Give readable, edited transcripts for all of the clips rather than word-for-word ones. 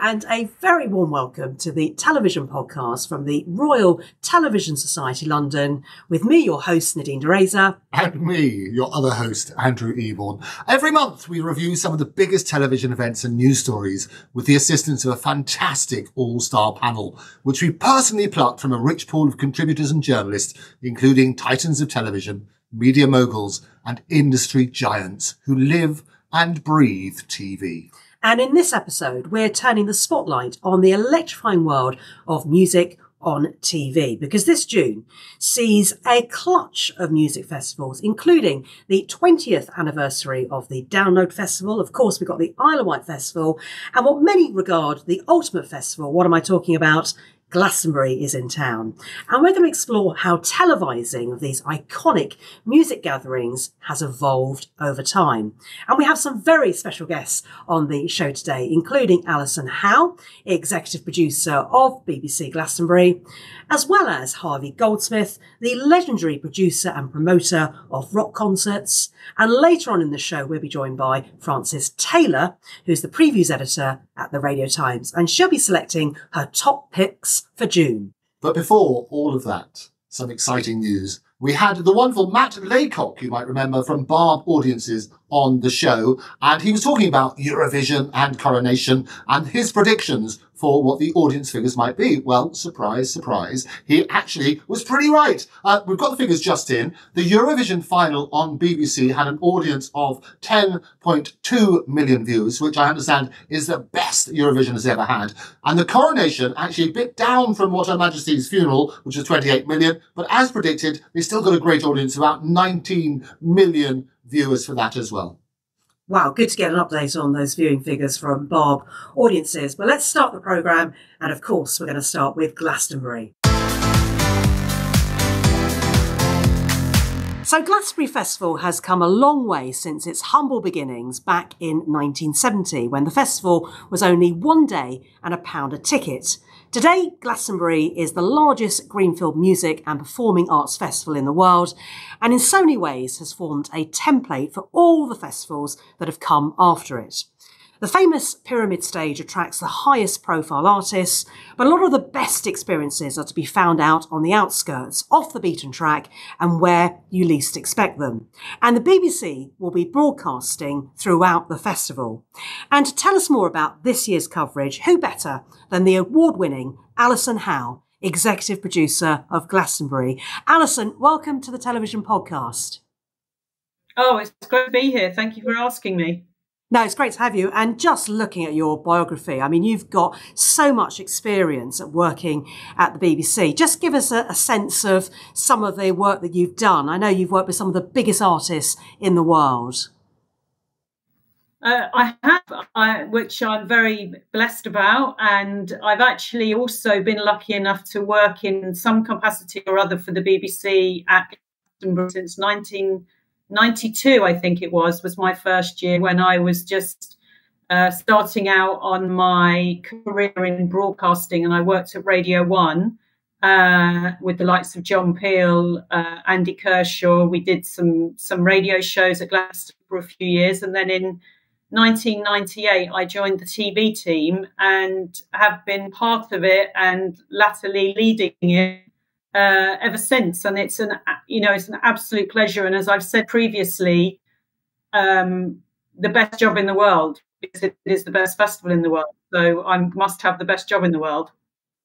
and a very warm welcome to the television podcast from the Royal Television Society London, with me, your host, Nadine DeReza. And me, your other host, Andrew Eborn. Every month we review some of the biggest television events and news stories with the assistance of a fantastic all-star panel, which we personally plucked from a rich pool of contributors and journalists, including titans of television, media moguls, and industry giants who live and breathe TV. And in this episode, we're turning the spotlight on the electrifying world of music on TV, because this June sees a clutch of music festivals, including the 20th anniversary of the Download Festival. Of course, we've got the Isle of Wight Festival, and what many regard the ultimate festival. What am I talking about? Glastonbury is in town, and we're going to explore how televising of these iconic music gatherings has evolved over time. And we have some very special guests on the show today, including Alison Howe, executive producer of BBC Glastonbury, as well as Harvey Goldsmith, the legendary producer and promoter of rock concerts. And later on in the show, we'll be joined by Frances Taylor, who's the previews editor at the Radio Times, and she'll be selecting her top picks for June. But before all of that, some exciting news. We had the wonderful Matt Laycock, you might remember, from Barb Audiences on the show, and he was talking about Eurovision and Coronation and his predictions for what the audience figures might be. Well, surprise, surprise, he actually was pretty right. We've got the figures just in. The Eurovision final on BBC had an audience of 10.2 million views, which I understand is the best Eurovision has ever had. And the Coronation actually a bit down from what Her Majesty's funeral, which was 28 million, but as predicted, they still got a great audience, about 19 million viewers for that as well. Wow, good to get an update on those viewing figures from Barb Audiences. But let's start the programme, and of course we're going to start with Glastonbury. So Glastonbury Festival has come a long way since its humble beginnings back in 1970, when the festival was only 1 day and £1 a ticket. Today, Glastonbury is the largest greenfield music and performing arts festival in the world, and in so many ways has formed a template for all the festivals that have come after it. The famous pyramid stage attracts the highest profile artists, but a lot of the best experiences are to be found out on the outskirts, off the beaten track, and where you least expect them. And the BBC will be broadcasting throughout the festival. And to tell us more about this year's coverage, who better than the award-winning Alison Howe, executive producer of Glastonbury. Alison, welcome to the television podcast. Oh, it's great to be here. Thank you for asking me. No, it's great to have you. And just looking at your biography, I mean, you've got so much experience at working at the BBC. Just give us a sense of some of the work that you've done. I know you've worked with some of the biggest artists in the world. I have, which I'm very blessed about. And I've actually also been lucky enough to work in some capacity or other for the BBC at Glastonbury since 1992, I think it was my first year, when I was just starting out on my career in broadcasting, and I worked at Radio 1 with the likes of John Peel, Andy Kershaw. We did some radio shows at Glastonbury for a few years, and then in 1998 I joined the TV team and have been part of it and latterly leading it ever since. And it's an absolute pleasure. And as I've said previously, the best job in the world, because it is the best festival in the world. So I must have the best job in the world.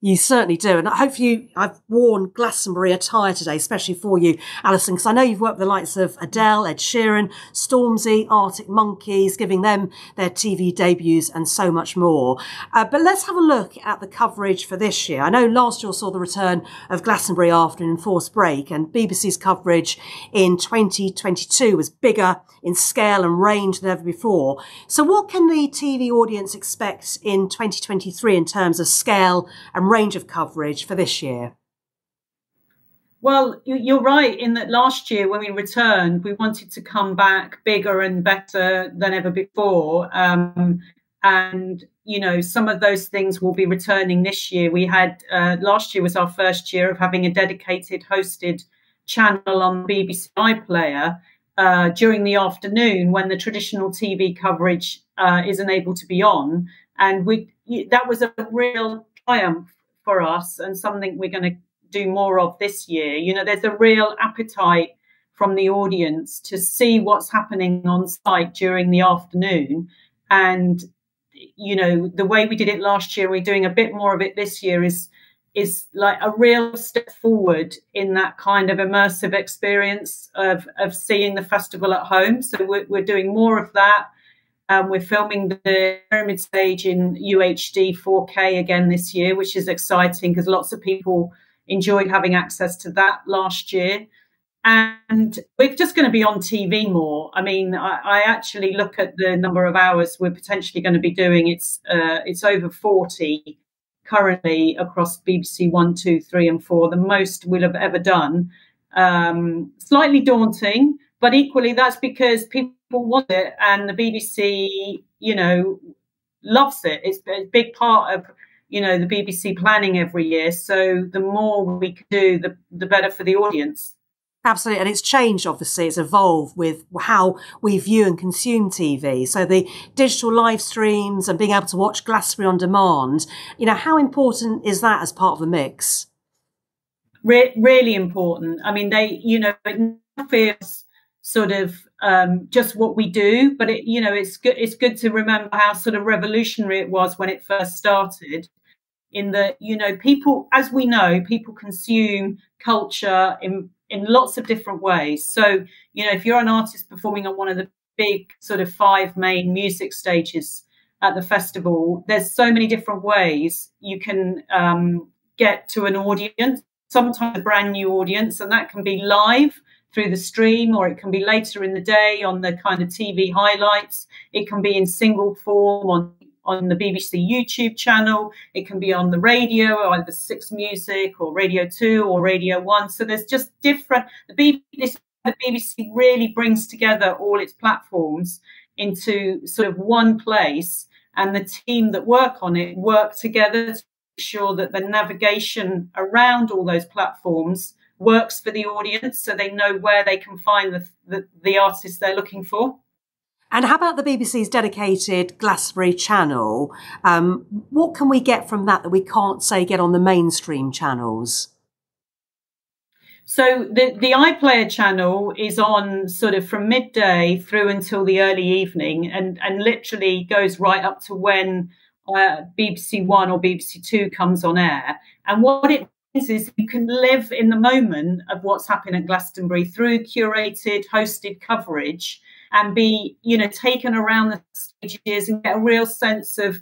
You certainly do. And I hope I've worn Glastonbury attire today, especially for you, Alison, because I know you've worked with the likes of Adele, Ed Sheeran, Stormzy, Arctic Monkeys, giving them their TV debuts and so much more. But let's have a look at the coverage for this year. I know last year saw the return of Glastonbury after an enforced break, and BBC's coverage in 2022 was bigger in scale and range than ever before. So what can the TV audience expect in 2023 in terms of scale and range of coverage for this year? Well, you're right in that last year when we returned, we wanted to come back bigger and better than ever before. And, you know, some of those things will be returning this year. We had last year was our first year of having a dedicated hosted channel on BBC iPlayer during the afternoon when the traditional TV coverage isn't able to be on. And we, that was a real triumph for us, and something we're going to do more of this year. You know, there's a real appetite from the audience to see what's happening on site during the afternoon. And, you know, the way we did it last year, we're doing a bit more of it this year, is like a real step forward in that kind of immersive experience of seeing the festival at home. So we're doing more of that. We're filming the Pyramid Stage in UHD 4K again this year, which is exciting because lots of people enjoyed having access to that last year. And we're just going to be on TV more. I mean, I actually look at the number of hours we're potentially going to be doing. It's over 40 currently across BBC 1, 2, 3 and 4, the most we'll have ever done. Slightly daunting, but equally that's because people want it, and the BBC, you know, loves it. It's a big part of, you know, the BBC planning every year. So the more we can do, the better for the audience. Absolutely. And it's changed, obviously. It's evolved with how we view and consume TV. So the digital live streams and being able to watch Glastonbury on demand, you know, how important is that as part of the mix? Really important. I mean, you know, it feels sort of just what we do, but it, you know, it's good to remember how sort of revolutionary it was when it first started. In the, you know, people, as we know, people consume culture in lots of different ways. So, you know, if you're an artist performing on one of the big sort of 5 main music stages at the festival, there's so many different ways you can get to an audience, sometimes a brand new audience, and that can be live through the stream, or it can be later in the day on the kind of TV highlights. It can be in single form on the BBC YouTube channel. It can be on the radio, either 6 Music or Radio 2 or Radio 1. So there's just different. The BBC really brings together all its platforms into sort of one place, and the team that work on it work together to ensure that the navigation around all those platforms works for the audience, so they know where they can find the artists they're looking for. And how about the BBC's dedicated Glastonbury channel? What can we get from that we can't, say, get on the mainstream channels? So the iPlayer channel is on sort of from midday through until the early evening, and literally goes right up to when BBC 1 or BBC 2 comes on air. And what it is you can live in the moment of what's happening at Glastonbury through curated, hosted coverage, and be, you know, taken around the stages and get a real sense of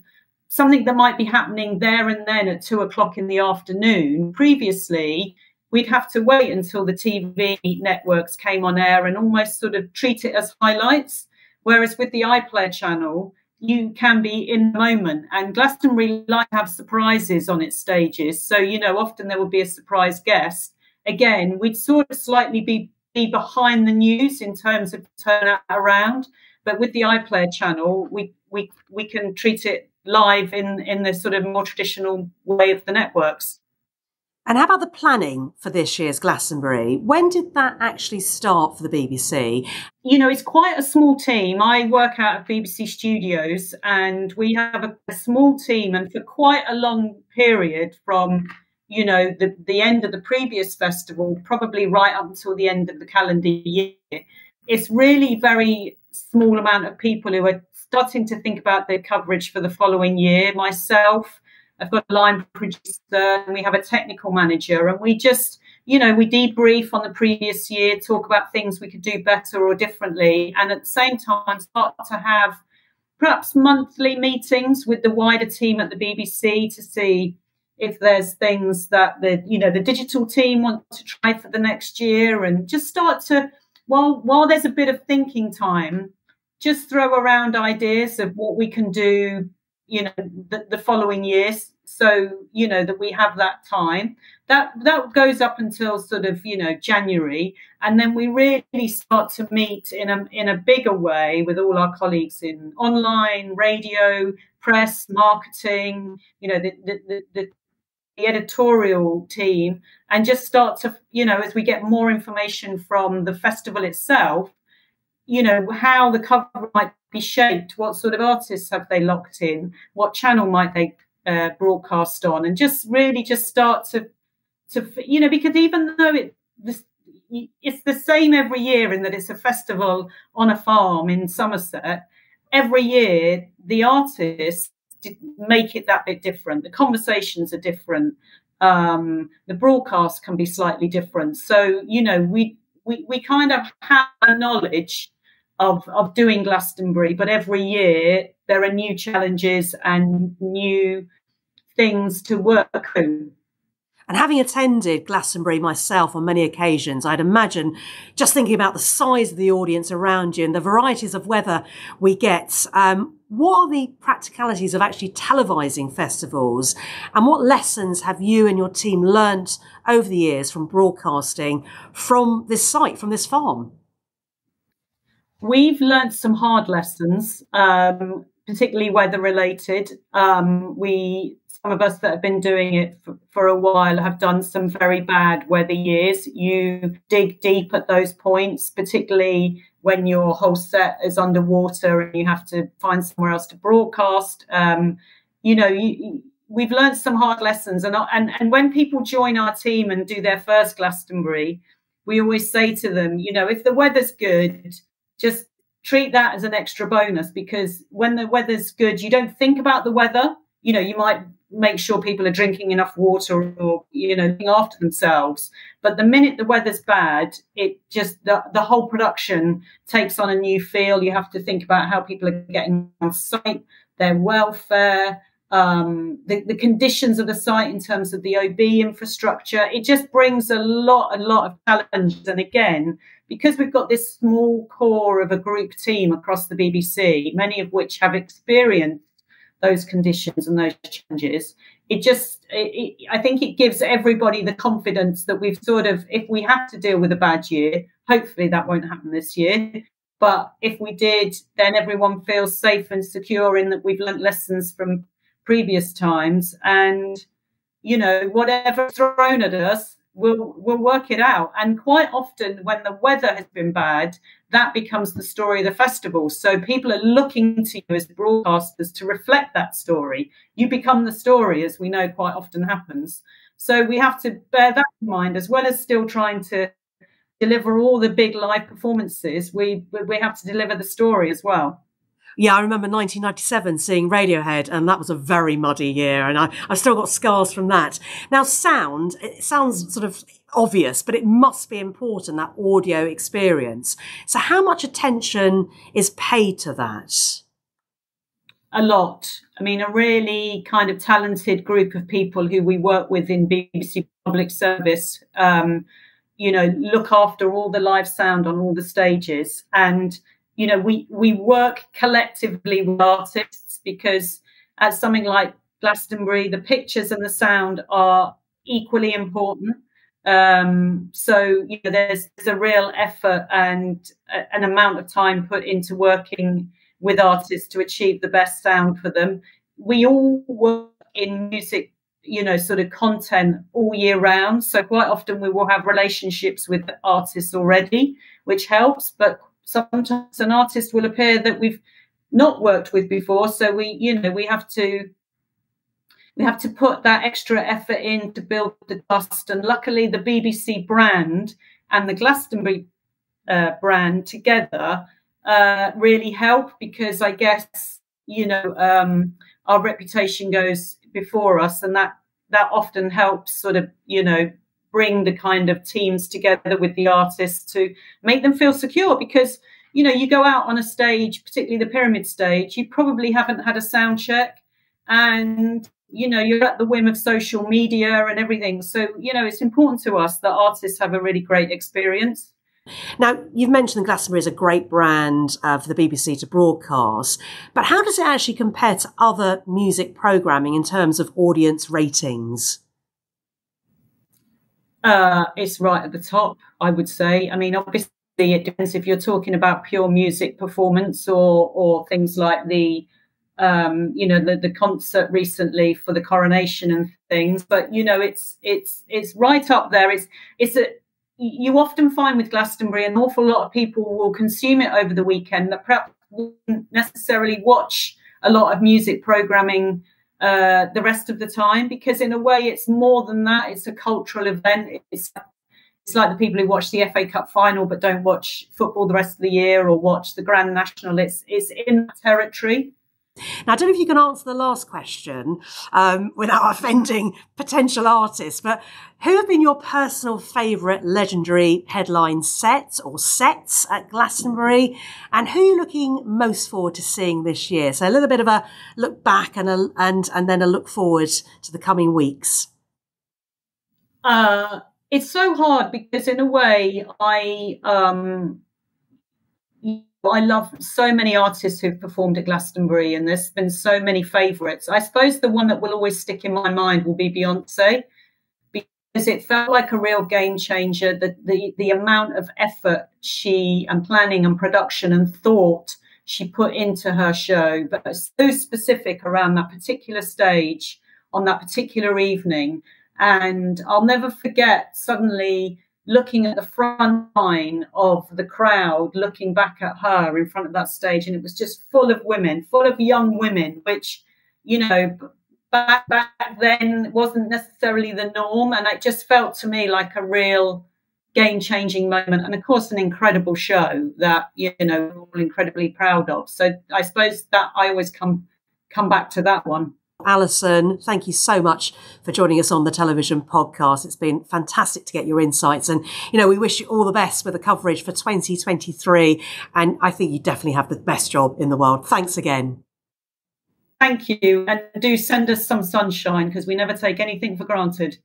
something that might be happening there and then at 2 o'clock in the afternoon. Previously, we'd have to wait until the TV networks came on air and almost sort of treat it as highlights. Whereas with the iPlayer channel, you can be in the moment, and Glastonbury like to have surprises on its stages. So, you know, often there will be a surprise guest. Again, we'd sort of slightly be behind the news in terms of turnout around, but with the iPlayer channel, we can treat it live in the sort of more traditional way of the networks. And how about the planning for this year's Glastonbury? When did that actually start for the BBC? You know, it's quite a small team. I work out of BBC Studios, and we have a small team, and for quite a long period from, you know, the end of the previous festival, probably right up until the end of the calendar year, it's really very small amount of people who are starting to think about their coverage for the following year. Myself, I've got a line producer, and we have a technical manager, and we just, you know, we debrief on the previous year, talk about things we could do better or differently, and at the same time start to have perhaps monthly meetings with the wider team at the BBC to see if there's things that the digital team want to try for the next year, and just start to, while there's a bit of thinking time, just throw around ideas of what we can do, you know, the following years. So, you know, that we have that time that goes up until sort of, you know, January. And then we really start to meet in a bigger way with all our colleagues in online, radio, press, marketing, you know, the editorial team, and just start to, you know, as we get more information from the festival itself, you know, how the cover might be shaped, what sort of artists have they locked in, what channel might they broadcast on, and just really just start to because even though it's the same every year in that it's a festival on a farm in Somerset, every year the artists make it that bit different. The conversations are different. The broadcast can be slightly different. So, we kind of have a knowledge of doing Glastonbury, but every year there are new challenges and new things to work through. And having attended Glastonbury myself on many occasions, I'd imagine, just thinking about the size of the audience around you and the varieties of weather we get, what are the practicalities of actually televising festivals? And what lessons have you and your team learnt over the years from broadcasting from this site, from this farm? We've learnt some hard lessons, particularly weather related. Some of us that have been doing it for a while have done some very bad weather years. You dig deep at those points, particularly when your whole set is underwater and you have to find somewhere else to broadcast. We've learned some hard lessons. And when people join our team and do their first Glastonbury, we always say to them, if the weather's good, just treat that as an extra bonus, because when the weather's good, you don't think about the weather. You might make sure people are drinking enough water or, looking after themselves. But the minute the weather's bad, it just, the whole production takes on a new feel. You have to think about how people are getting on site, their welfare, the conditions of the site in terms of the OB infrastructure. It just brings a lot of challenges. And again, because we've got this small core of a group team across the BBC, many of which have experienced those conditions and those challenges, I think it gives everybody the confidence that we've sort of, if we have to deal with a bad year, hopefully that won't happen this year, but if we did, then everyone feels safe and secure in that we've learnt lessons from previous times, and whatever's thrown at us, we'll work it out. And quite often when the weather has been bad, that becomes the story of the festival. So people are looking to you as broadcasters to reflect that story. You become the story, as we know quite often happens. So we have to bear that in mind, as well as still trying to deliver all the big live performances. We have to deliver the story as well. Yeah, I remember 1997 seeing Radiohead, and that was a very muddy year, and I've still got scars from that. Now, sound, it sounds sort of obvious, but it must be important, that audio experience. So how much attention is paid to that? A lot. I mean, a really kind of talented group of people who we work with in BBC Public Service, look after all the live sound on all the stages. And we work collectively with artists, because at something like Glastonbury, the pictures and the sound are equally important. So there's a real effort and an amount of time put into working with artists to achieve the best sound for them. We all work in music, sort of content all year round. So quite often we will have relationships with artists already, which helps, but sometimes an artist will appear that we've not worked with before, so we have to put that extra effort in to build the trust. And luckily, the BBC brand and the Glastonbury brand together really help, because I guess our reputation goes before us, and that often helps sort of bring the kind of teams together with the artists to make them feel secure. Because, you go out on a stage, particularly the Pyramid stage, you probably haven't had a sound check, and, you're at the whim of social media and everything. So, it's important to us that artists have a really great experience. Now, you've mentioned Glastonbury is a great brand for the BBC to broadcast, but how does it actually compare to other music programming in terms of audience ratings? It's right at the top, I would say. I mean, obviously, it depends if you're talking about pure music performance or things like the concert recently for the coronation and things. But it's right up there. You often find with Glastonbury, an awful lot of people will consume it over the weekend that perhaps wouldn't necessarily watch a lot of music programming the rest of the time, because in a way it's more than that. It's a cultural event. It's like the people who watch the FA Cup final but don't watch football the rest of the year or watch the Grand National. It's in that territory. Now, I don't know if you can answer the last question without offending potential artists, but who have been your personal favourite legendary headline sets or sets at Glastonbury, and who are you looking most forward to seeing this year? So a little bit of a look back and then a look forward to the coming weeks. It's so hard because in a way I love so many artists who've performed at Glastonbury, and there's been so many favourites. I suppose the one that will always stick in my mind will be Beyonce, because it felt like a real game changer. The amount of effort and planning and production and thought she put into her show, but so specific around that particular stage on that particular evening. And I'll never forget suddenly looking at the front line of the crowd, looking back at her in front of that stage, and it was just full of women, full of young women, which, you know, back then wasn't necessarily the norm. And it just felt to me like a real game-changing moment, and of course an incredible show that, you know, we're all incredibly proud of. So I suppose that I always come back to that one. Alison, thank you so much for joining us on the television podcast. It's been fantastic to get your insights, and you know, we wish you all the best with the coverage for 2023, and I think you definitely have the best job in the world. Thanks again. Thank you, and do send us some sunshine, because we never take anything for granted.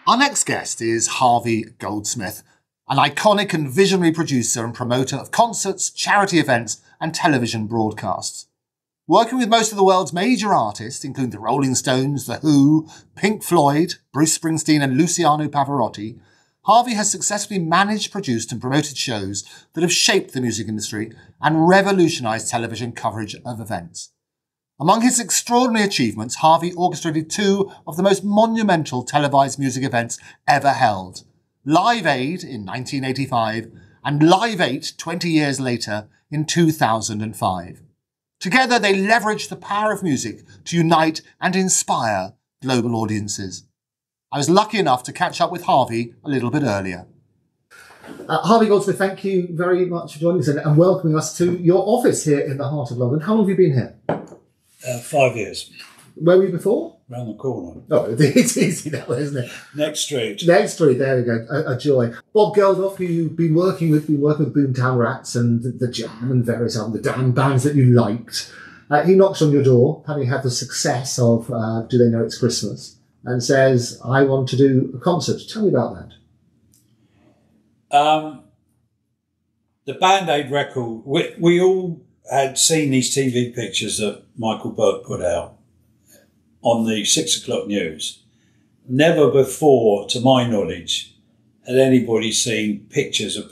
Our next guest is Harvey Goldsmith, an iconic and visionary producer and promoter of concerts, charity events and television broadcasts. Working with most of the world's major artists, including the Rolling Stones, The Who, Pink Floyd, Bruce Springsteen and Luciano Pavarotti, Harvey has successfully managed, produced and promoted shows that have shaped the music industry and revolutionised television coverage of events. Among his extraordinary achievements, Harvey orchestrated two of the most monumental televised music events ever held: Live Aid in 1985 and Live 8 20 years later in 2005. Together they leveraged the power of music to unite and inspire global audiences. I was lucky enough to catch up with Harvey a little bit earlier. Harvey Goldsmith, thank you very much for joining us and welcoming us to your office here in the heart of London. How long have you been here? 5 years. Where were you before? Round the corner. Oh, it's easy that way, isn't it? Next street. Next street, there we go. A joy. Bob Geldof, who you've been working with Boomtown Rats and the Jam and various other damn bands that you liked. He knocks on your door, having had the success of Do They Know It's Christmas, and says, I want to do a concert. Tell me about that. The Band-Aid record, we all had seen these TV pictures that Michael Burke put out on the 6 o'clock news. Never before, to my knowledge, had anybody seen pictures of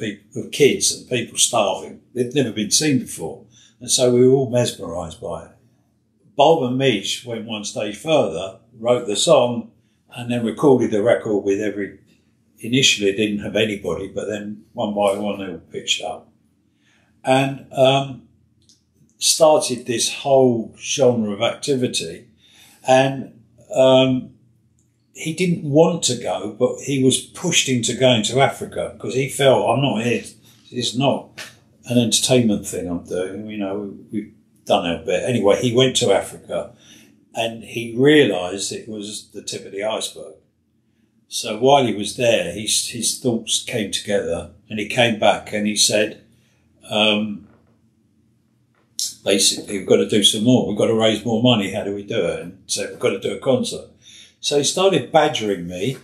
kids and people starving. They'd never been seen before. And so we were all mesmerised by it. Bob and Mitch went one stage further, wrote the song, and then recorded the record with initially it didn't have anybody, but then one by one they were pitched up. And started this whole genre of activity. And he didn't want to go, but he was pushed into going to Africa because he felt, I'm not here. It's not an entertainment thing I'm doing. You know, we've done our bit. Anyway, he went to Africa and he realised it was the tip of the iceberg. So while he was there, his thoughts came together and he came back and he said, basically, we've got to do some more. We've got to raise more money. How do we do it? And so we've got to do a concert. So he started badgering me.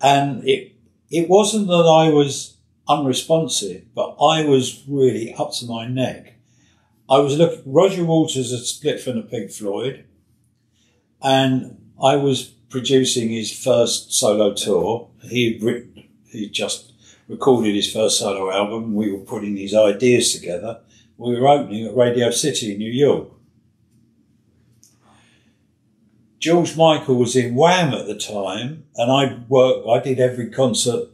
And it wasn't that I was unresponsive, but I was really up to my neck. I was looking, Roger Waters had split from the Pink Floyd, and I was producing his first solo tour. He just recorded his first solo album. We were putting these ideas together. We were opening at Radio City in New York. George Michael was in Wham at the time, and I did every concert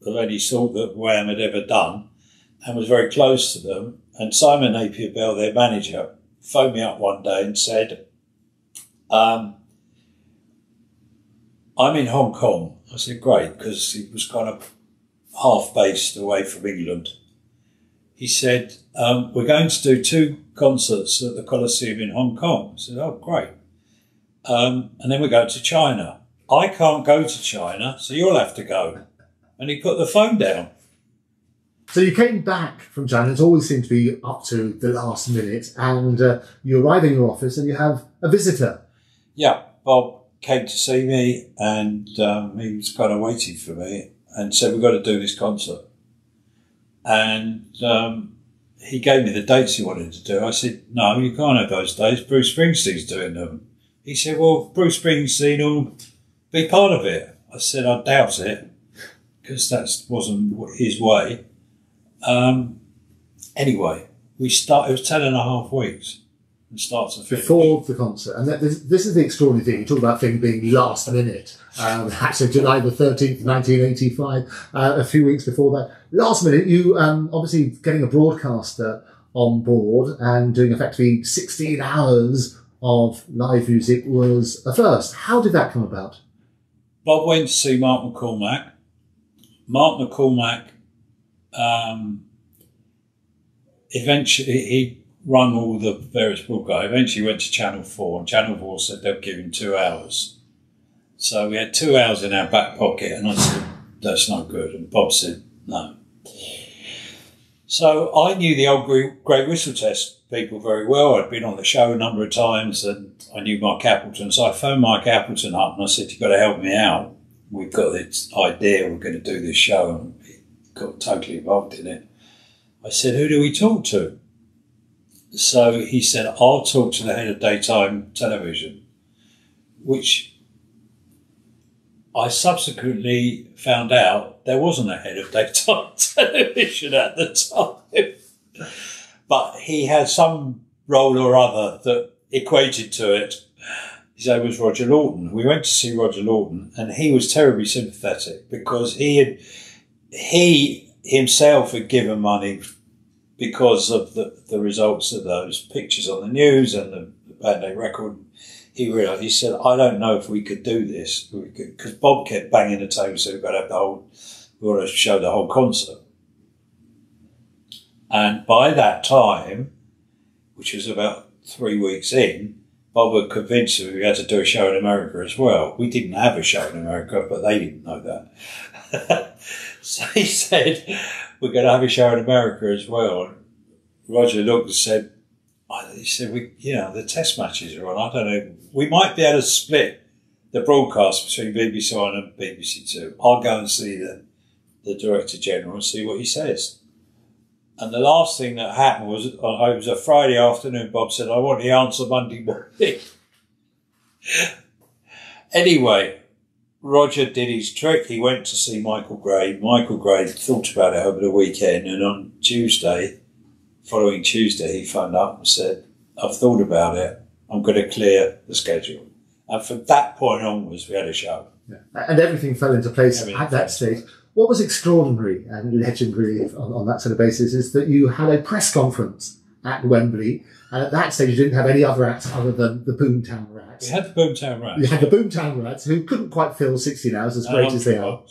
of any sort that Wham had ever done. and was very close to them. And Simon Napier Bell, their manager, phoned me up one day and said, I'm in Hong Kong. I said, great, because he was kind of half based away from England. He said, we're going to do 2 concerts at the Coliseum in Hong Kong. I said, oh, great. And then we're going to China. I can't go to China, so you'll have to go. And he put the phone down. So you came back from China. It's always seemed to be up to the last minute, and you arrive in your office and you have a visitor. Yeah, Bob came to see me, and he was kind of waiting for me and said, we've got to do this concert. And he gave me the dates he wanted to do. I said, no, you can't have those dates. Bruce Springsteen's doing them. He said, well, Bruce Springsteen will be part of it. I said, I doubt it, because that wasn't his way. Anyway, it was 10.5 weeks from start to finish. Before the concert. And this is the extraordinary thing. You talk about things being last minute. Actually, July the 13th, 1985, a few weeks before that. Last minute, you obviously getting a broadcaster on board and doing effectively 16 hours of live music was a first. How did that come about? Bob went to see Mark McCormack. Mark McCormack, eventually, he run all the various broadcasts. Eventually went to Channel 4, and Channel 4 said they'd give him 2 hours. So we had 2 hours in our back pocket, and I said, that's not good. And Bob said, no. So I knew the old Great Whistle Test people very well. I'd been on the show a number of times, and I knew Mark Appleton. So I phoned Mark Appleton up, and I said, you've got to help me out. We've got this idea, we're going to do this show, and he got totally involved in it. I said, who do we talk to? So he said, I'll talk to the head of daytime television, which I subsequently found out there wasn't a head of daytime television at the time. But he had some role or other that equated to it. His name was Roger Lawton. We went to see Roger Lawton, and he was terribly sympathetic because he himself had given money because of the results of those pictures on the news and the Band Aid record. He realised, he said, I don't know if we could do this, because Bob kept banging the table, so we've got to have we want to show the whole concert. And by that time, which was about 3 weeks in, Bob had convinced me we had to do a show in America as well. We didn't have a show in America, but they didn't know that. So he said, we're going to have a show in America as well. And Roger looked and said, the test matches are on. I don't know. We might be able to split the broadcast between BBC One and BBC Two. I'll go and see the Director General and see what he says. And the last thing that happened was, it was a Friday afternoon, Bob said, I want the answer Monday morning. Anyway, Roger did his trick. He went to see Michael Gray. Michael Gray thought about it over the weekend, and on following Tuesday, he phoned up and said, I've thought about it. I'm going to clear the schedule. And from that point onwards, we had a show. Yeah. And everything fell into place at that stage. What was extraordinary and legendary on that sort of basis is that you had a press conference at Wembley, and at that stage you didn't have any other acts other than the Boomtown Rats. We had the Boomtown Rats. You had the Boomtown Rats, who couldn't quite fill 16 hours, as great as they are.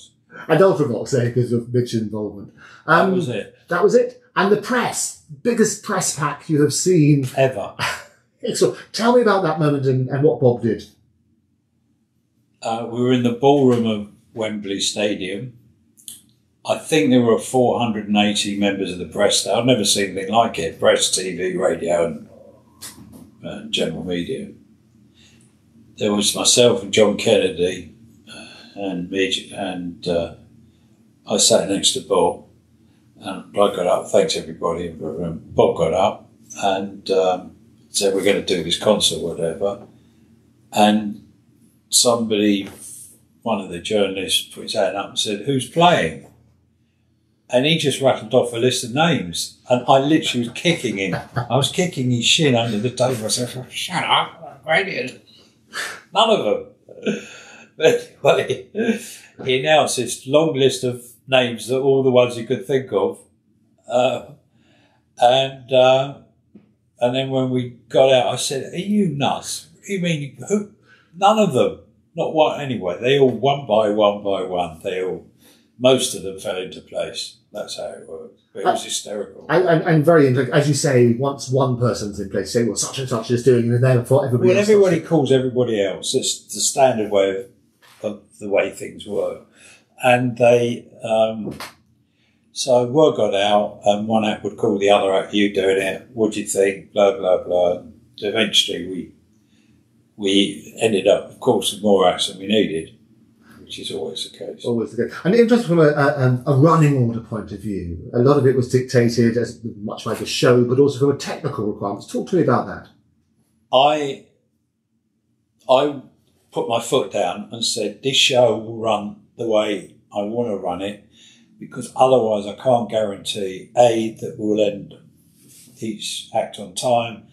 And Ultravox, because of Mitch's involvement. That was it. That was it. And the press, biggest press pack you have seen. Ever. So tell me about that moment and what Bob did. We were in the ballroom of Wembley Stadium. I think there were 480 members of the press there. I've never seen anything like it. Press, TV, radio and general media. There was myself and John Kennedy and Midge, and I sat next to Bob, and I got up, thanks everybody, and Bob got up and said, we're going to do this concert, whatever. And somebody, one of the journalists, put his hand up and said, who's playing? And he just rattled off a list of names. And I literally was kicking him. I was kicking his shin under the table. I said, shut up, brilliant. None of them. But anyway, he announced this long list of names, that all the ones he could think of. And then when we got out, I said, "Are you nuts? What do you mean? Who? None of them. Not one anyway. They all, one by one, most of them fell into place. That's how it worked. But it was hysterical. And very, as you say, once one person's in place, say, well, such and such is doing it, and then for everybody else. Well, everybody calls everybody else. It's the standard way of the way things work. And they, so word got out, and one act would call the other act, "You doing it? What do you think?" Blah, blah, blah. And eventually we ended up, of course, with more acts than we needed, which is always the case. Always the case. And interesting from a running order point of view, a lot of it was dictated as much like a show, but also from a technical requirements. Talk to me about that. I put my foot down and said, this show will run the way I want to run it, because otherwise I can't guarantee, A, that we'll end each act on time,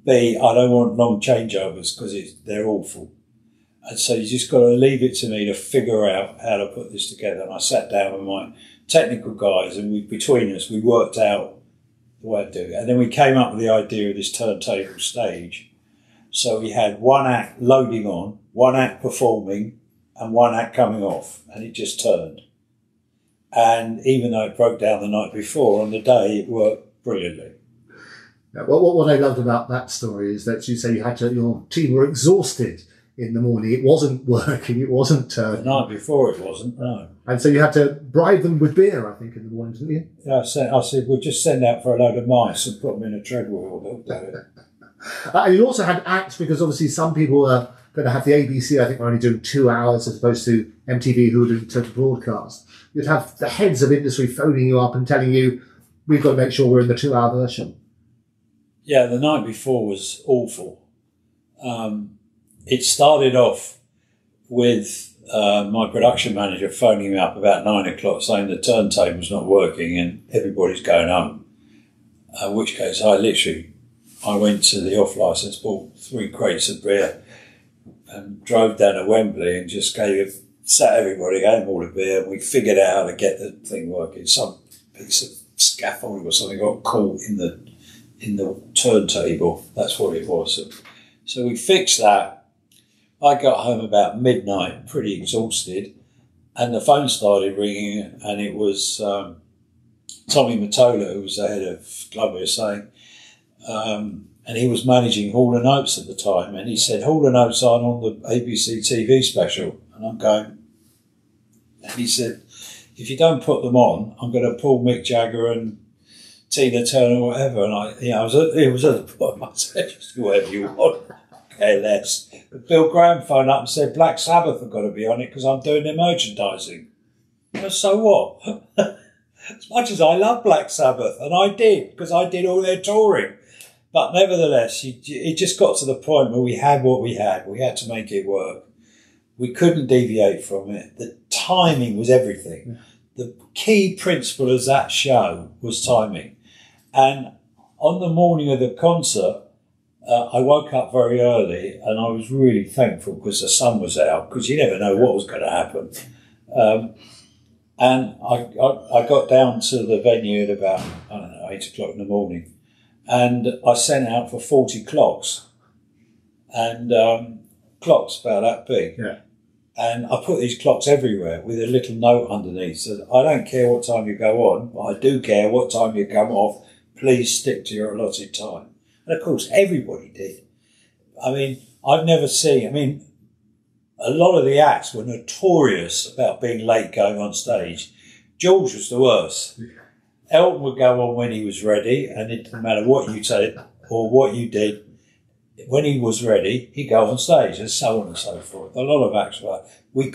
B, I don't want long changeovers because they're awful. And so you just got to leave it to me to figure out how to put this together. And I sat down with my technical guys, and between us, we worked out the way to do it. And then we came up with the idea of this turntable stage. So we had one act loading on, one act performing, and one act coming off, and it just turned. And even though it broke down the night before, on the day it worked brilliantly. Now, what I loved about that story is that you say your team were exhausted in the morning. It wasn't working, it wasn't turning. The night before it wasn't, no. And so you had to bribe them with beer, I think, in the morning, didn't you? Yeah, I said, we'll just send out for a load of mice and put them in a treadwheel. They'll do it. And you also had acts, because obviously some people are going to have the ABC, I think, were only doing 2 hours as opposed to MTV, who were doing total broadcast. You'd have the heads of industry phoning you up and telling you, we've got to make sure we're in the 2-hour version. Yeah, the night before was awful. It started off with my production manager phoning me up about 9 o'clock saying the turntable's not working and everybody's going home. In which case I went to the off-licence, bought 3 crates of beer and drove down to Wembley and just sat everybody, gave them all a beer, and we figured out how to get the thing working. Some piece of scaffolding or something got caught in the turntable. That's what it was. So we fixed that. I got home about midnight, pretty exhausted, and the phone started ringing, and it was Tommy Mottola, who was the head of Glastonbury, saying, and he was managing Hall & Oates at the time, and he said, Hall & Oates aren't on the ABC TV special. And I'm going, and he said, if you don't put them on, I'm going to pull Mick Jagger and Tina Turner or whatever. And it was at the point, I said, just whatever you want, care less. But Bill Graham phoned up and said, Black Sabbath have got to be on it because I'm doing their merchandising. And so what? As much as I love Black Sabbath, and I did, because I did all their touring. But nevertheless, it just got to the point where we had what we had. We had to make it work. We couldn't deviate from it. The timing was everything. The key principle of that show was timing. And on the morning of the concert, I woke up very early, and I was really thankful because the sun was out, because you never know what was going to happen. And I got down to the venue at about, 8 o'clock in the morning. And I sent out for 40 clocks. And clocks about that big. Yeah. And I put these clocks everywhere with a little note underneath. So I don't care what time you go on, but I do care what time you come off. Please stick to your allotted time. And of course, everybody did. I mean, I've never seen, a lot of the acts were notorious about being late going on stage. George was the worst. Elton would go on when he was ready, and it didn't matter what you said or what you did. When he was ready, he'd go on stage, and so on and so forth. A lot of acts were. We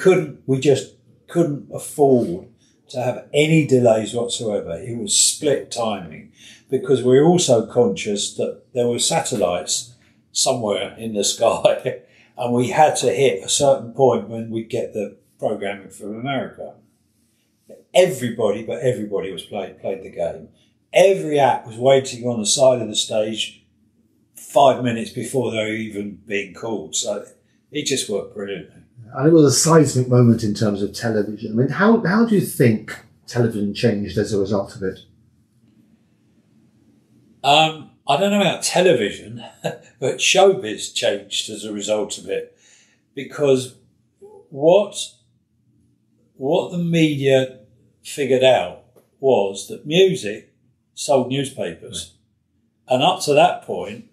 just couldn't afford to have any delays whatsoever. It was split timing, because we're also conscious that there were satellites somewhere in the sky, and we had to hit a certain point when we'd get the programming from America. Everybody was played the game. Every act was waiting on the side of the stage 5 minutes before they were even being called. So it just worked brilliantly. And it was a seismic moment in terms of television. How do you think television changed as a result of it? I don't know about television, but showbiz changed as a result of it, because what the media figured out was that music sold newspapers. And up to that point,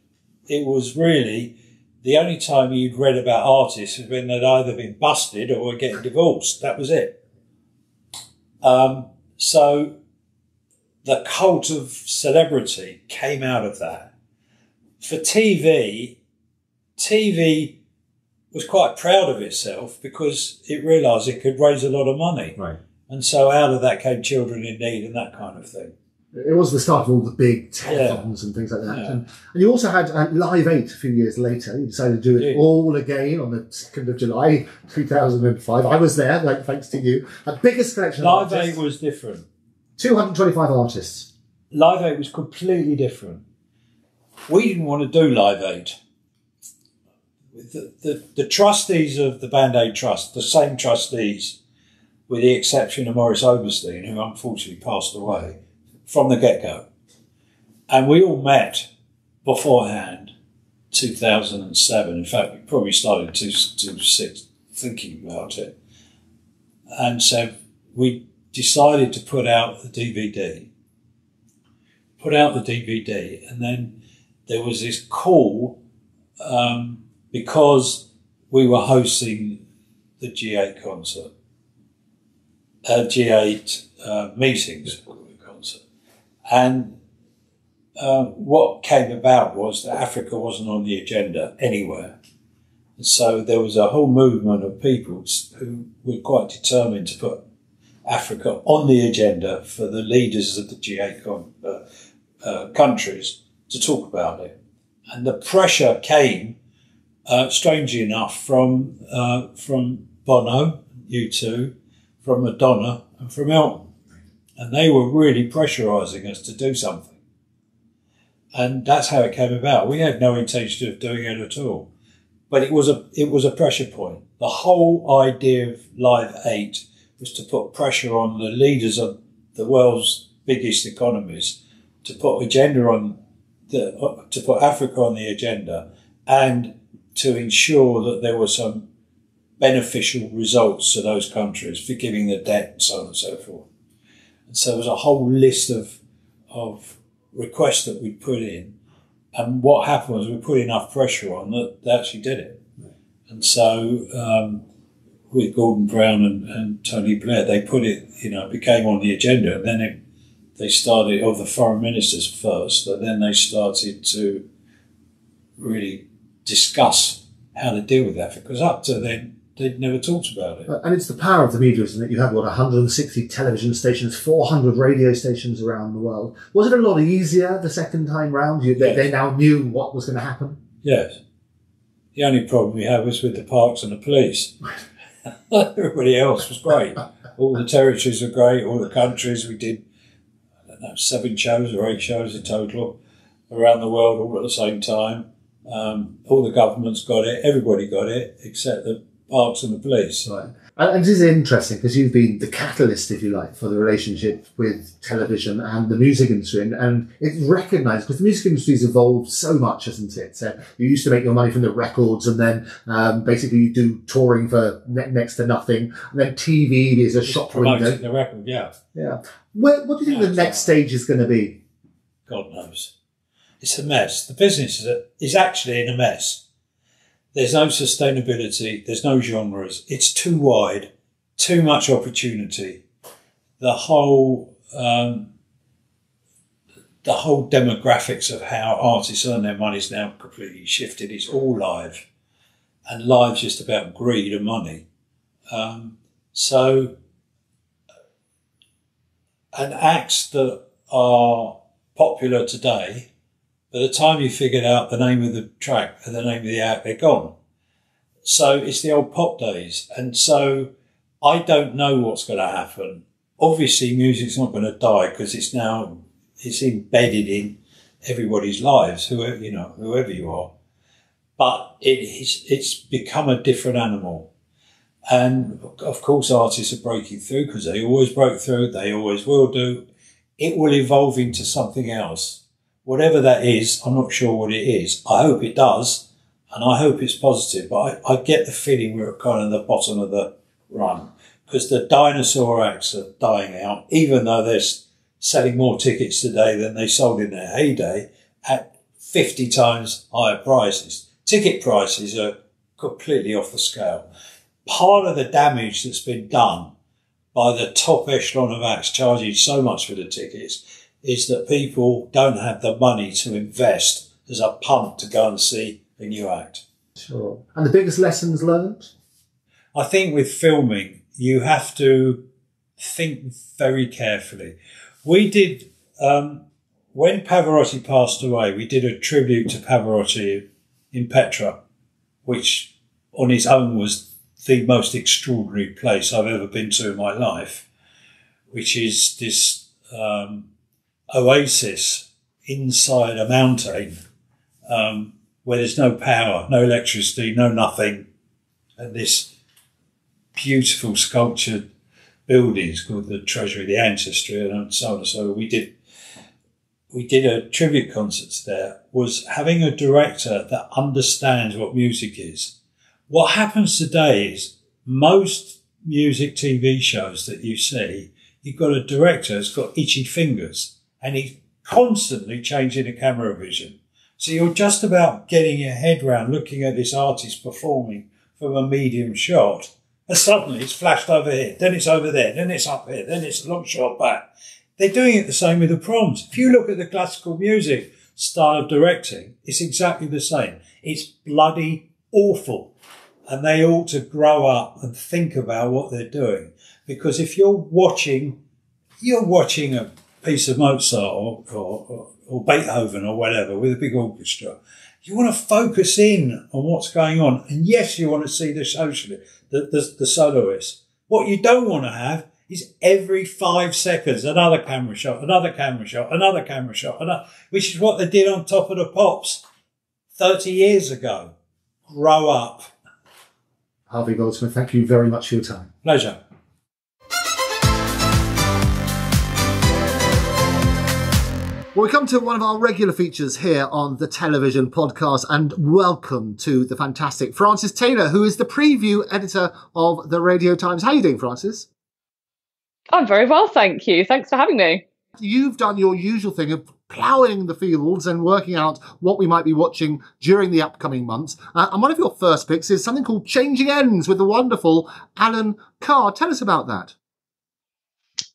it was really the only time you'd read about artists was when they'd either been busted or were getting divorced. That was it. So the cult of celebrity came out of that. For TV was quite proud of itself because it realised it could raise a lot of money. Right. And so out of that came Children in Need and that kind of thing. It was the start of all the big telethons and things like that. Yeah. And you also had Live 8 a few years later. You decided to do it all again on the 2nd of July, 2005. I was there, thanks to you. The biggest collection of artists. Live 8 was different. 225 artists. Live 8 was completely different. We didn't want to do Live 8. The trustees of the Band Aid Trust, the same trustees, with the exception of Maurice Oberstein, who unfortunately passed away, from the get-go. And we all met beforehand, 2007. In fact, we probably started in 2006 thinking about it. And so we decided to put out the DVD. And then there was this call, because we were hosting the G8 concert, G8 meetings. And what came about was that Africa wasn't on the agenda anywhere. And so there was a whole movement of people who were quite determined to put Africa on the agenda for the leaders of the G8 countries to talk about it. And the pressure came, strangely enough, from Bono, U2, from Madonna and from Elton. And they were really pressurising us to do something. And that's how it came about. We had no intention of doing it at all. But it was a pressure point. The whole idea of Live 8 was to put pressure on the leaders of the world's biggest economies to put to put Africa on the agenda and to ensure that there were some beneficial results to those countries, forgiving the debt and so on and so forth. So there was a whole list of requests that we put in. And what happened was we put enough pressure on that they actually did it. Right. And so with Gordon Brown and Tony Blair, they put it, became on the agenda. And then they started, of the foreign ministers first, but then they started to really discuss how to deal with that. Because up to then, they'd never talked about it. And it's the power of the media, isn't it? You have, 160 television stations, 400 radio stations around the world. Was it a lot easier the second time round? They now knew what was going to happen? Yes. The only problem we had was with the parks and the police. Everybody else was great. All the territories were great, all the countries. We did, 7 shows or 8 shows in total around the world all at the same time. All the governments got it, everybody got it, except the parks and the police. Right. And this is interesting because you've been the catalyst, if you like, for the relationship with television and the music industry. And it's recognised because the music industry's evolved so much, hasn't it? So you used to make your money from the records and then basically you do touring for next to nothing. And then TV is a shop window. The record, yeah. Yeah. What do you think the next stage is going to be? God knows. It's a mess. The business is actually in a mess. There's no sustainability. There's no genres. It's too wide, too much opportunity. The whole demographics of how artists earn their money is now completely shifted. It's all live, and live's just about greed and money. So, and acts that are popular today, by the time you figured out the name of the track and the name of the act, they're gone. So it's the old pop days. And so I don't know what's going to happen. Obviously, music's not going to die because it's embedded in everybody's lives, whoever you are. But it's become a different animal. And of course, artists are breaking through because they always broke through. They always will do. It will evolve into something else. whatever that is, I'm not sure what it is. I hope it does, and I hope it's positive, but I get the feeling we're at kind of the bottom of the run, because the dinosaur acts are dying out, even though they're selling more tickets today than they sold in their heyday at 50 times higher prices. Ticket prices are completely off the scale. Part of the damage that's been done by the top echelon of acts charging so much for the tickets is that people don't have the money to invest as a punt to go and see a new act. Sure. And the biggest lessons learned? I think with filming, you have to think very carefully. We did, when Pavarotti passed away, we did a tribute to Pavarotti in Petra, which on its own was the most extraordinary place I've ever been to in my life, which is this oasis inside a mountain where there's no power, no electricity, no nothing, and this beautiful sculptured building is called the Treasury of the Ancestry, and so on. So we did a tribute concert there. Was having a director that understands what music is. What happens today is most music TV shows that you see, you've got a director who's got itchy fingers and he's constantly changing the camera vision. So you're just about getting your head round looking at this artist performing from a medium shot, and suddenly it's flashed over here, then it's over there, then it's up here, then it's a long shot back. They're doing it the same with the proms. If you look at the classical music style of directing, it's exactly the same. It's bloody awful. And they ought to grow up and think about what they're doing. Because if you're watching a piece of Mozart or Beethoven or whatever with a big orchestra, you want to focus in on what's going on. And yes, you want to see the socialist, the soloist. What you don't want to have is every 5 seconds, another camera shot, another camera shot, another camera shot, which is what they did on Top of the Pops 30 years ago. Grow up. Harvey Goldsmith, thank you very much for your time. Pleasure. Well, we come to one of our regular features here on the Television Podcast, and welcome to the fantastic Francis Taylor, who is the preview editor of the Radio Times. How are you doing, Francis? I'm very well, thank you. Thanks for having me. You've done your usual thing of ploughing the fields and working out what we might be watching during the upcoming months. And one of your first picks is something called Changing Ends with the wonderful Alan Carr. Tell us about that.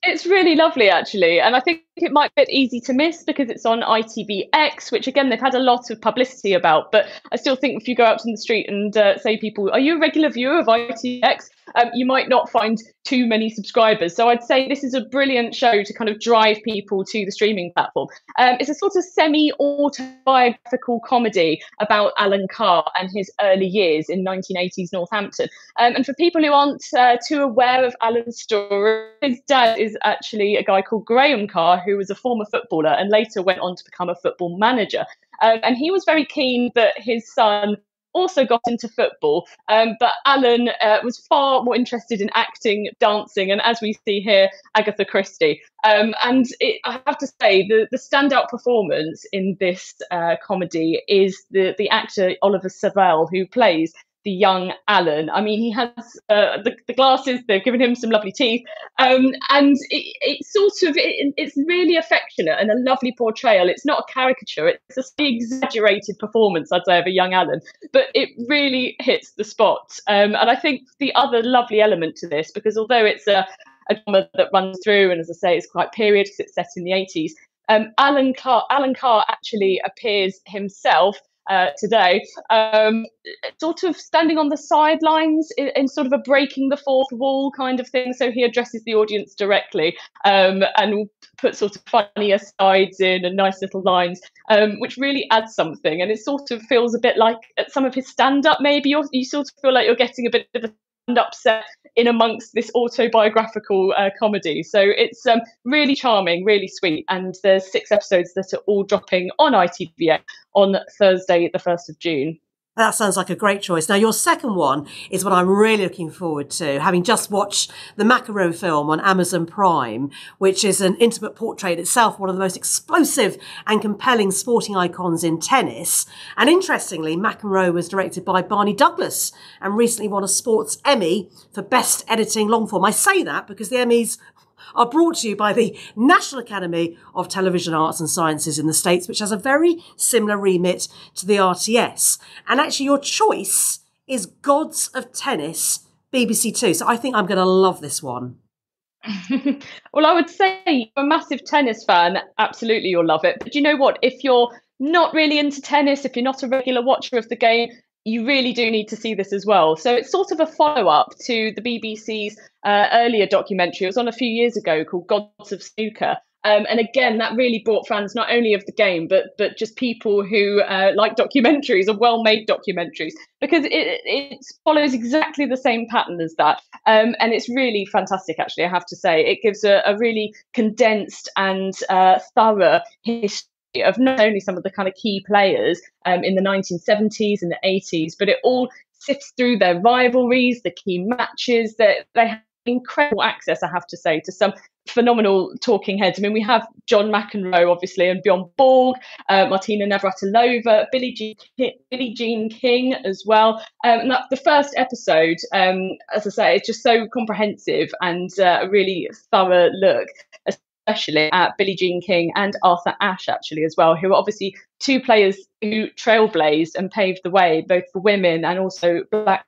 It's really lovely, actually. And I think it might be easy to miss because it's on ITVX, which, again, they've had a lot of publicity about. But I still think if you go out in the street and say to people, are you a regular viewer of ITVX? You might not find too many subscribers. So I'd say this is a brilliant show to kind of drive people to the streaming platform. It's a sort of semi-autobiographical comedy about Alan Carr and his early years in 1980s Northampton. And for people who aren't too aware of Alan's story, his dad is actually a guy called Graham Carr, who was a former footballer and later went on to become a football manager. And he was very keen that his son also got into football, but Alan was far more interested in acting, dancing, and as we see here, Agatha Christie. I have to say, the standout performance in this comedy is the actor Oliver Savell, who plays the young Alan. I mean, he has the glasses, they've given him some lovely teeth, and it's really affectionate and a lovely portrayal. It's not a caricature, it's a exaggerated performance, I'd say, of a young Alan, but it really hits the spot. And I think the other lovely element to this, because although it's a drama that runs through, and as I say, it's quite period because it's set in the 80s, Alan Carr actually appears himself today, sort of standing on the sidelines in sort of a breaking the fourth wall kind of thing. So he addresses the audience directly and will put sort of funny asides in and nice little lines, which really adds something. And it sort of feels a bit like at some of his stand-up, maybe you sort of feel like you're getting a bit of a stand-up set in amongst this autobiographical comedy. So it's really charming, really sweet. And there's 6 episodes that are all dropping on ITVX on Thursday, the 1st of June. That sounds like a great choice. Now, your second one is what I'm really looking forward to, having just watched the McEnroe film on Amazon Prime, which is an intimate portrait itself, one of the most explosive and compelling sporting icons in tennis. And interestingly, McEnroe was directed by Barney Douglas and recently won a Sports Emmy for Best Editing Long Form. I say that because the Emmys are brought to you by the National Academy of Television Arts and Sciences in the States, which has a very similar remit to the RTS. And actually your choice is Gods of Tennis, BBC Two. So I think I'm going to love this one. Well, I would say you're a massive tennis fan. Absolutely, you'll love it. But you know what? If you're not really into tennis, if you're not a regular watcher of the game, you really do need to see this as well. So it's sort of a follow-up to the BBC's earlier documentary. It was on a few years ago called Gods of Snooker. And again, that really brought fans not only of the game, but just people who like documentaries, or well-made documentaries, because it follows exactly the same pattern as that. And it's really fantastic, actually, I have to say. It gives a really condensed and thorough history of not only some of the kind of key players in the 1970s and the 80s, but it all sifts through their rivalries, the key matches. That they have incredible access, I have to say, to some phenomenal talking heads. I mean, we have John McEnroe, obviously, and Bjorn Borg, Martina Navratilova, Billie Jean King as well. And the first episode, as I say, it's just so comprehensive and a really thorough look, especially at Billie Jean King and Arthur Ashe, actually, as well, who are obviously two players who trailblazed and paved the way, both for women and also black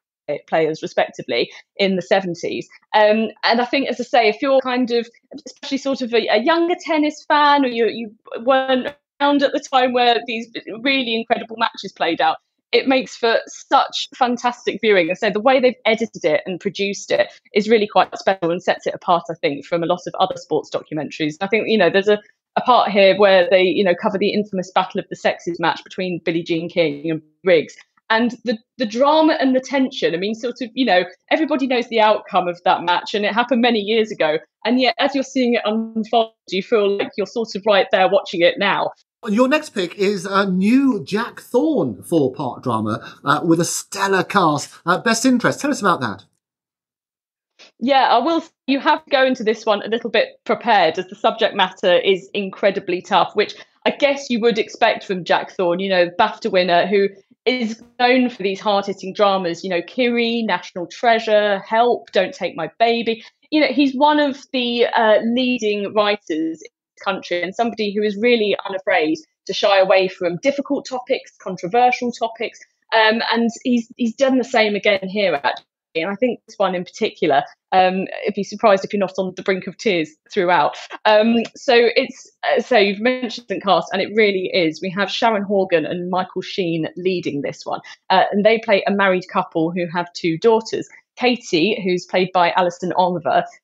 players, respectively, in the 70s. And I think, as I say, if you're kind of, especially sort of a younger tennis fan, or you weren't around at the time where these really incredible matches played out, it makes for such fantastic viewing. And so the way they've edited it and produced it is really quite special and sets it apart, I think, from a lot of other sports documentaries. I think, there's a part here where they, cover the infamous Battle of the Sexes match between Billie Jean King and Briggs. And the drama and the tension, I mean, sort of, everybody knows the outcome of that match, and it happened many years ago. And yet, as you're seeing it unfold, you feel like you're sort of right there watching it now. Your next pick is a new Jack Thorne 4-part drama with a stellar cast. Best Interest. Tell us about that. Yeah, I will. You have to go into this one a little bit prepared, as the subject matter is incredibly tough, which I guess you would expect from Jack Thorne, BAFTA winner who is known for these hard-hitting dramas, Kiri, National Treasure, Help, Don't Take My Baby. He's one of the leading writers in the country, and somebody who is really unafraid to shy away from difficult topics, controversial topics. And he's done the same again here, actually. And I think this one in particular, I'd be surprised if you're not on the brink of tears throughout. So you've mentioned the cast, and it really is. We have Sharon Horgan and Michael Sheen leading this one, and they play a married couple who have two daughters. Katie, who's played by Alison,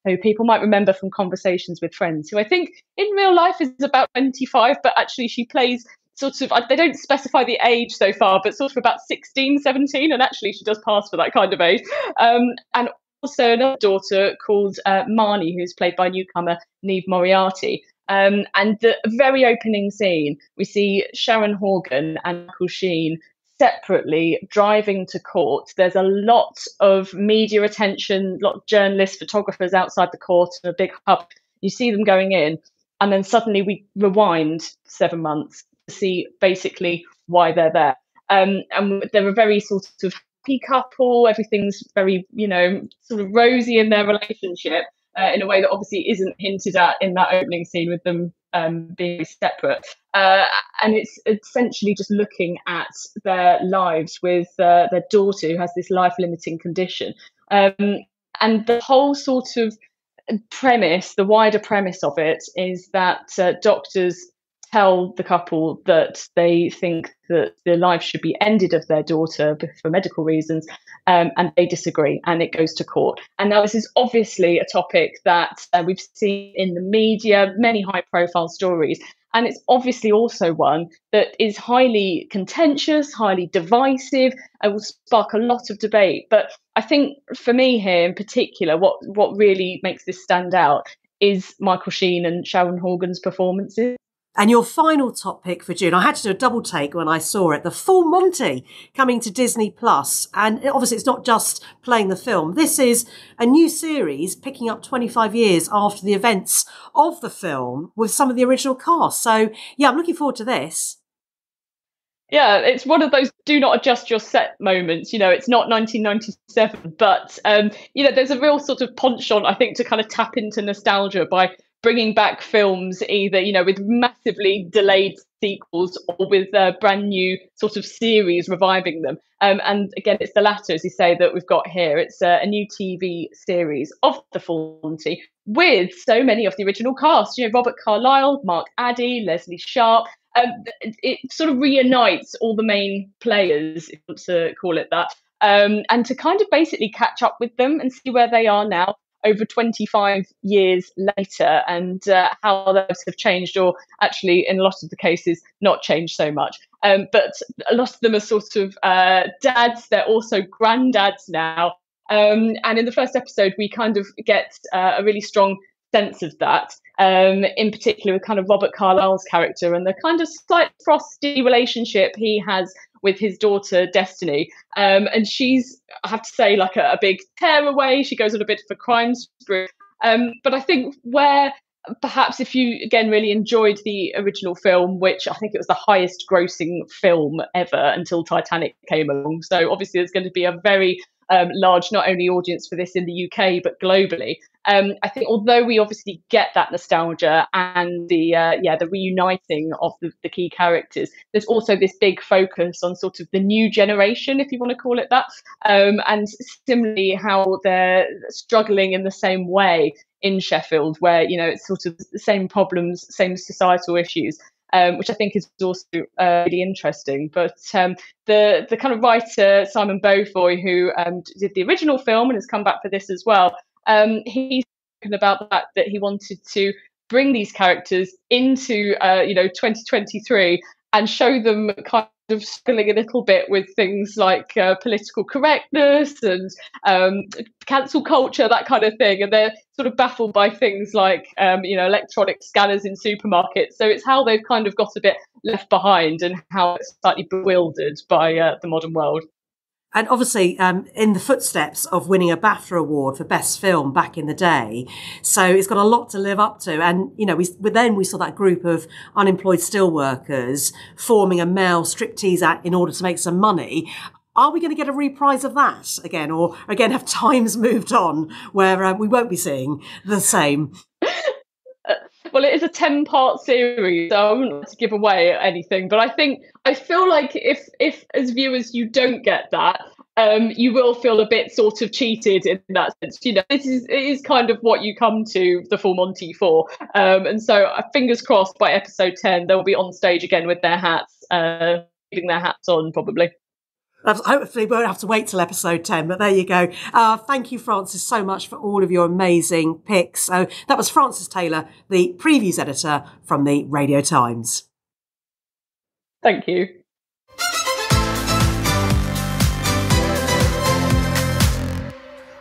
who people might remember from Conversations with Friends, who I think in real life is about 25, but actually she plays sort of, they don't specify the age so far, but sort of about 16, 17, and actually she does pass for that kind of age. And also another daughter called Marnie, who's played by newcomer Neve Moriarty. And the very opening scene, we see Sharon Horgan and Michael Sheen separately driving to court. There's a lot of media attention, a lot of journalists, photographers outside the court, and a big hub. You see them going in, and then suddenly we rewind 7 months to see basically why they're there. And they're a very sort of happy couple. Everything's very, sort of rosy in their relationship in a way that obviously isn't hinted at in that opening scene with them being separate. And it's essentially just looking at their lives with their daughter who has this life-limiting condition. And the whole sort of premise, the wider premise of it, is that doctors tell the couple that they think that the life should be ended of their daughter for medical reasons, and they disagree, and it goes to court. And now this is obviously a topic that we've seen in the media, many high-profile stories, and it's obviously also one that is highly contentious, highly divisive, and will spark a lot of debate. But I think for me here in particular, what really makes this stand out is Michael Sheen and Sharon Horgan's performances. And your final top pick for June, I had to do a double take when I saw it, The Full Monty coming to Disney Plus. And obviously it's not just playing the film. This is a new series picking up 25 years after the events of the film with some of the original cast. So yeah, I'm looking forward to this. Yeah, it's one of those do not adjust your set moments. You know, it's not 1997, but, you know, there's a real sort of penchant, I think, to kind of tap into nostalgia by bringing back films either, you know, with massively delayed sequels or with brand new sort of series reviving them. And again, it's the latter, as you say, that we've got here. It's a new TV series of The Full Monty with so many of the original cast. You know, Robert Carlyle, Mark Addy, Leslie Sharp. It sort of reunites all the main players, if you want to call it that, and to kind of basically catch up with them and see where they are now over 25 years later, and how those have changed, or actually in a lot of the cases not changed so much. But a lot of them are sort of dads, they're also granddads now. And in the first episode, we kind of get a really strong sense of that, in particular with kind of Robert Carlyle's character and the kind of slight frosty relationship he has with his daughter Destiny, and she's, I have to say, like a big tearaway. She goes on a bit of a crime spree, but I think where perhaps if you again really enjoyed the original film, which I think it was the highest grossing film ever until Titanic came along, so obviously there's going to be a very large not only audience for this in the UK but globally. I think although we obviously get that nostalgia and the reuniting of the key characters, there's also this big focus on sort of the new generation, if you want to call it that, and similarly how they're struggling in the same way in Sheffield, where, you know, it's sort of the same problems, same societal issues. Which I think is also really interesting. But the kind of writer, Simon Beaufoy, who did the original film and has come back for this as well, he's spoken about the fact that he wanted to bring these characters into 2023 and show them kind of struggling a little bit with things like political correctness and cancel culture, that kind of thing, and they're sort of baffled by things like electronic scanners in supermarkets. So it's how they've kind of got a bit left behind and how it's slightly bewildered by the modern world. And obviously, in the footsteps of winning a BAFTA award for Best Film back in the day. So it's got a lot to live up to. And, you know, we saw that group of unemployed steelworkers forming a male striptease act in order to make some money. Are we going to get a reprise of that again? Or again, have times moved on where we won't be seeing the same? Well, it is a 10-part series, so I wouldn't want to give away anything. But I feel like if as viewers you don't get that, you will feel a bit sort of cheated in that sense. You know, it is kind of what you come to The Full Monty for. And so fingers crossed by episode 10, they'll be on stage again with their hats, leaving their hats on probably. Hopefully we won't have to wait till episode 10, but there you go. Thank you, Frances, so much for all of your amazing picks. So that was Frances Taylor, the previews editor from the Radio Times. Thank you.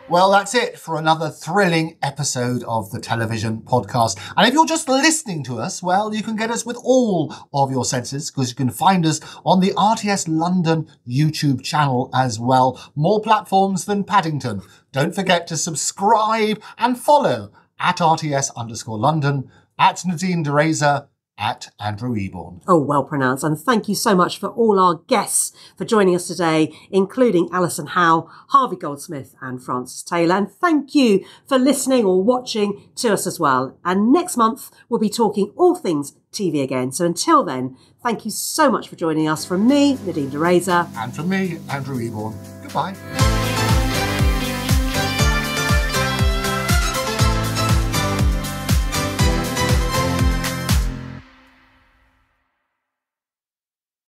Well, that's it for another thrilling episode of the Television Podcast. And if you're just listening to us, well, you can get us with all of your senses, because you can find us on the RTS London YouTube channel as well. More platforms than Paddington. Don't forget to subscribe and follow at RTS_London, at Nadine DeReza, at Andrew Eborn. Oh, well pronounced. And thank you so much for all our guests for joining us today, including Alison Howe, Harvey Goldsmith and Frances Taylor. And thank you for listening or watching to us as well. And next month, we'll be talking all things TV again. So until then, thank you so much for joining us. From me, Nadine DeReza. And from me, Andrew Eborn. Goodbye.